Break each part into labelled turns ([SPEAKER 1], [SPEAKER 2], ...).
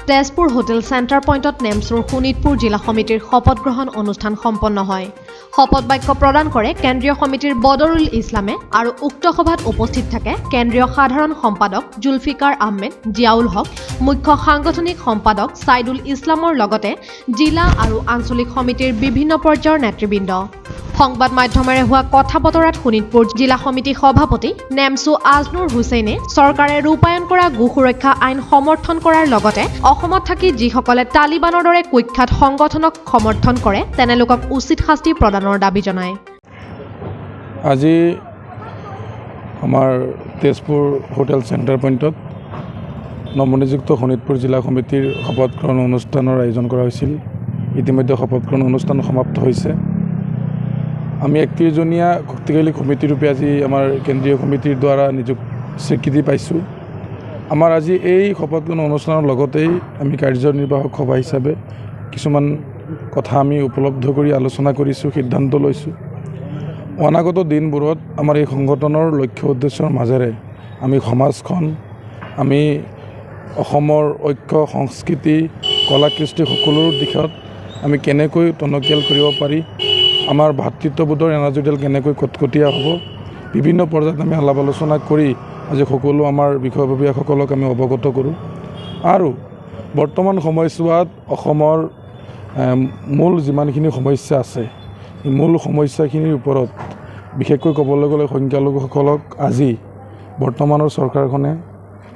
[SPEAKER 1] Tezpur hotel centre পইণ্টত নেমচুৰ শোণিতপুৰ জিলা সমিতিৰ শপত গ্ৰহণ অনুষ্ঠান সম্পন্ন হয়। শপত বাক্য প্ৰদান কৰে কেন্দ্ৰীয় সমিতিৰ বদৰুল ইছলামে আৰু উক্ত সভাত উপস্থিত থাকে কেন্দ্ৰীয় সাধাৰণ সম্পাদক জুলফিকাৰ আহমেদ, জিয়াউল হক, মুখ্য সাংগঠনিক সম্পাদক সাইদুল ইছলামৰ লগতে জিলা আৰু আঞ্চলিক সমিতিৰ বিভিন্ন পৰ্যায়ৰ নেতৃবৃন্দ। সংবাদ মাধ্যমেৰে হোৱা কথা বতৰাত শোণিতপুৰ জিলা সমিতি সভাপতি নেমচু আজনুৰ হুছেইনে চৰকাৰে ৰূপায়ণ কৰা গো সুৰক্ষা আইন সমৰ্থন কৰাৰ লগতে অসমত থাকি যিসকলে তালিবানৰ দৰে কুখ্যাত সংগঠনক সমৰ্থন কৰে তেনেলোকক উচিত শাস্তি প্ৰদানৰ দাবী জনায়।
[SPEAKER 2] আজি আমাৰ তেজপুৰ হোটেল চেণ্টাৰ পইণ্টত নৱনিযুক্ত শোণিতপুৰ জিলা সমিতিৰ শপত গ্ৰহণ অনুষ্ঠানৰ আয়োজন কৰা হৈছিল। ইতিমধ্যে শপত গ্ৰহণ অনুষ্ঠান সমাপ্ত হৈছে। আমি ৩১জনীয়া শক্তিশালী সমিতি ৰূপে আজি আমাৰ কেন্দ্ৰীয় সমিতিৰ দ্বাৰা স্বীকৃতি পাইছোঁ। আমাৰ আজি এই শপত গ্ৰহণ অনুষ্ঠানৰ লগতেই আমি কাৰ্যনিৰ্বাহক সভা হিচাপে কিছুমান কথা আমি উপলব্ধ কৰি আলোচনা কৰিছোঁ, সিদ্ধান্ত লৈছোঁ। অনাগত দিনবোৰত আমাৰ এই সংগঠনৰ লক্ষ্য উদ্দেশ্যৰ মাজেৰে আমি সমাজখন, আমি অসমৰ ঐক্য সংস্কৃতি কলা কৃষ্টি সকলো দিশত আমি কেনেকৈ টনকিয়াল কৰিব পাৰি, আমাৰ ভাতৃত্ববোধৰ এনাজৰীডাল কেনেকৈ কটকটীয়া হ'ব, বিভিন্ন পৰ্যায়ত আমি আলাপ আলোচনা কৰি আজি সকলো আমাৰ বিষয়ববীয়াসকলক আমি অৱগত কৰোঁ। আৰু বৰ্তমান সময়ছোৱাত অসমৰ মূল যিমানখিনি সমস্যা আছে এই মূল সমস্যাখিনিৰ ওপৰত বিশেষকৈ ক'বলৈ গ'লে সংখ্যালঘুসকলক আজি বৰ্তমানৰ চৰকাৰখনে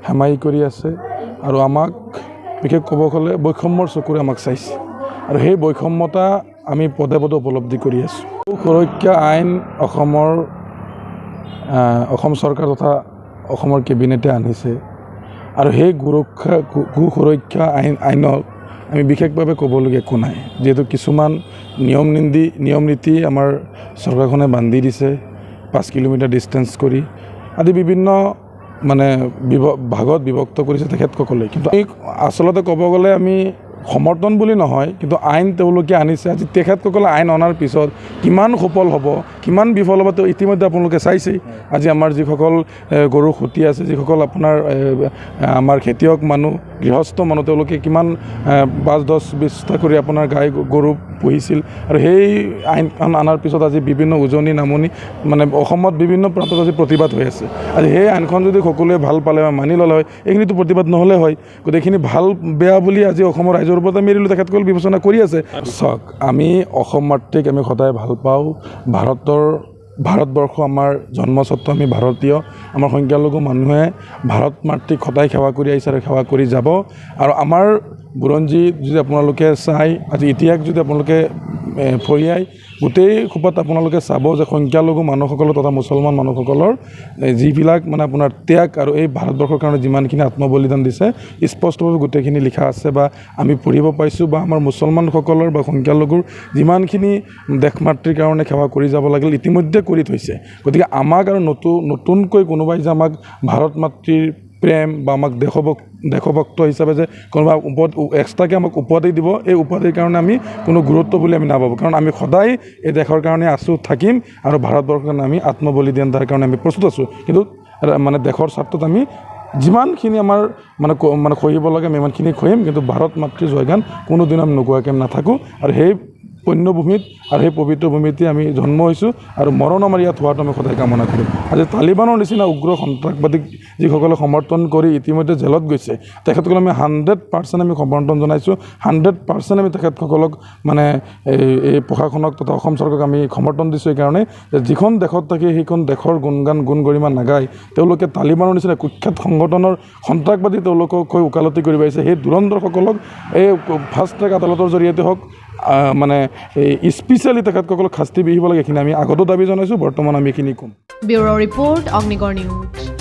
[SPEAKER 2] হেমাহি কৰি আছে আৰু আমাক বিশেষ ক'ব গ'লে বৈষম্যৰ চকুৰে আমাক চাইছে আৰু সেই বৈষম্যতা আমি পদে পদে উপলব্ধি কৰি আছোঁ। সুৰক্ষা আইন অসম চৰকাৰ তথা অসমৰ কেবিনেটে আনিছে আৰু সেই গো সুৰক্ষা আইনত আমি বিশেষভাৱে ক'বলগীয়া একো নাই, যিহেতু কিছুমান নিয়ম নীতি আমাৰ চৰকাৰখনে বান্ধি দিছে 5 কিলোমিটাৰ ডিষ্টেঞ্চ কৰি আদি বিভিন্ন ভাগত বিভক্ত কৰিছে তেখেতসকলে। কিন্তু আচলতে ক'ব গ'লে আমি সমৰ্থন বুলি নহয়, কিন্তু আইন তেওঁলোকে আনিছে। আজি তেখেতসকলে আইন অনাৰ পিছত কিমান সফল হ'ব কিমান বিফল হ'ব ইতিমধ্যে আপোনালোকে চাইছেই। আজি আমাৰ যিসকল গৰু খুটি আছে, যিসকল আপোনাৰ আমাৰ খেতিয়ক মানুহ গৃহস্থ মানুহ, তেওঁলোকে কিমান 5-10-20টা কৰি আপোনাৰ গাই গৰু পুহিছিল আৰু সেই আইনখন অনাৰ পিছত আজি বিভিন্ন উজনি নামনি অসমত বিভিন্ন প্ৰান্তত আজি প্ৰতিবাদ হৈ আছে। আজি সেই আইনখন যদি সকলোৱে ভাল পালে হয়, মানি ল'লে হয়, এইখিনিতো প্ৰতিবাদ নহ'লে হয়। গোটেইখিনি ভাল বেয়া বুলি আজি অসমৰ ৰাইজৰ ওপৰত আমি এৰিলোঁ, তেখেতসকলে বিবেচনা কৰি আছে। চাওক, আমি অসম মাতৃক আমি সদায় ভাল পাওঁ। ভাৰতবৰ্ষ আমাৰ জন্মস্বত্ব, আমি ভাৰতীয়। আমাৰ সংখ্যালঘু মানুহে ভাৰত মাতৃক সদায় সেৱা কৰি আহিছে আৰু সেৱা কৰি যাব। আৰু আমাৰ বুৰঞ্জী যদি আপোনালোকে চাই, আজি ইতিহাস যদি আপোনালোকে ফৰিয়াই গোটেই খোপাত আপোনালোকে চাব যে সংখ্যালঘু মানুহসকলৰ তথা মুছলমান মানুহসকলৰ যিবিলাক আপোনাৰ ত্যাগ আৰু এই ভাৰতবৰ্ষৰ কাৰণে যিমানখিনি আত্মবলিদান দিছে স্পষ্টভাৱে গোটেইখিনি লিখা আছে বা আমি পঢ়িব পাইছোঁ। বা আমাৰ মুছলমানসকলৰ বা সংখ্যালঘুৰ যিমানখিনি দেশ মাতৃৰ কাৰণে সেৱা কৰি যাব লাগিল ইতিমধ্যে কৰি থৈছে। গতিকে আমাক আৰু নতুনকৈ কোনোবাই যে আমাক ভাৰত মাতৃৰ প্ৰেম বা আমাক দেশভক্ত হিচাপে যে কোনোবা এক্সট্ৰাকৈ আমাক উপাধি দিব, এই উপাধিৰ কাৰণে আমি কোনো গুৰুত্ব বুলি আমি নাভাবোঁ। কাৰণ আমি সদায় এই দেশৰ কাৰণে আছোঁ, থাকিম আৰু ভাৰতবৰ্ষৰ কাৰণে আমি আত্মবলিদান দিয়াৰ কাৰণে আমি প্ৰস্তুত আছোঁ। কিন্তু দেশৰ স্বাৰ্থত আমি যিমানখিনি আমাৰ খহিব লাগে আমি ইমানখিনি খহিম, কিন্তু ভাৰত মাতৃৰ জয়গান কোনোদিন আমি নোগোৱাকৈ নাথাকোঁ। আৰু সেই পুণ্যভূমিত আৰু সেই পবিত্ৰ ভূমিতে আমি জন্ম হৈছোঁ আৰু মৰণ আমাৰ ইয়াত হোৱাটো আমি সদায় কামনা কৰোঁ। আজি তালিবানৰ নিচিনা উগ্ৰ সন্ত্ৰাসবাদীক যিসকলে সমৰ্থন কৰি ইতিমধ্যে জেলত গৈছে, তেখেতসকলক আমি 100% আমি সমৰ্থন জনাইছোঁ। 100% আমি তেখেতসকলক এই প্ৰশাসনক তথা অসম চৰকাৰক আমি সমৰ্থন দিছোঁ। এইকাৰণে যে যিখন দেশত থাকি সেইখন দেশৰ গুণ গৰিমা নাগায় তেওঁলোকে তালিবানৰ নিচিনা কুখ্যাত সংগঠনৰ সন্ত্ৰাসবাদী তেওঁলোকক হৈ ওকালতি কৰিব আহিছে। সেই ধুৰন্ধৰসকলক এই ফাষ্ট ট্ৰেক আদালতৰ জৰিয়তে হওক স্পেচিয়েলি তেখেতসকলক শাস্তি বিহিব লাগে, এইখিনি আমি আগতো দাবী জনাইছোঁ, বৰ্তমান আমি এইখিনি ক'ম।
[SPEAKER 1] Bureau' report, Agnigarh news.